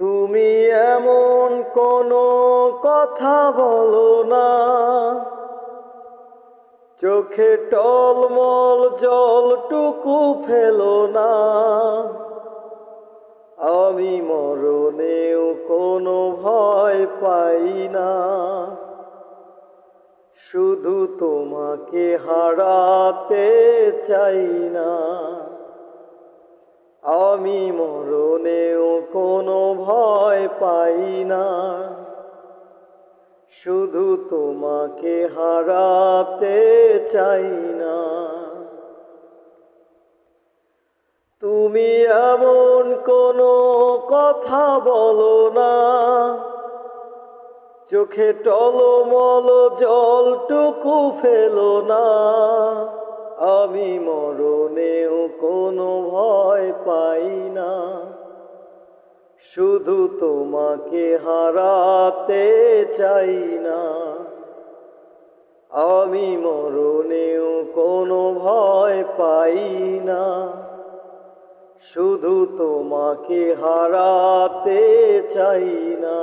তুমি এমন কোনো কথা বলো না, চোখে টলমল জলটুকু ফেলো না। আমি মরণেও কোনো ভয় পাই না, শুধু তোমাকে হারাতে চাই না। আমি মরণেও কোনো ভয় পাই না, শুধু তোমাকে হারাতে চাই না। তুমি এমন কোনো কথা বলো না, চোখে টলমল জলটুকু ফেলো না। আমি মরণেও কোনো ভয় পাই না, শুধু তোমাকে হারাতে চাই না। আমি মরণেও কোনো ভয় পাই না, শুধু তোমাকে হারাতে চাই না।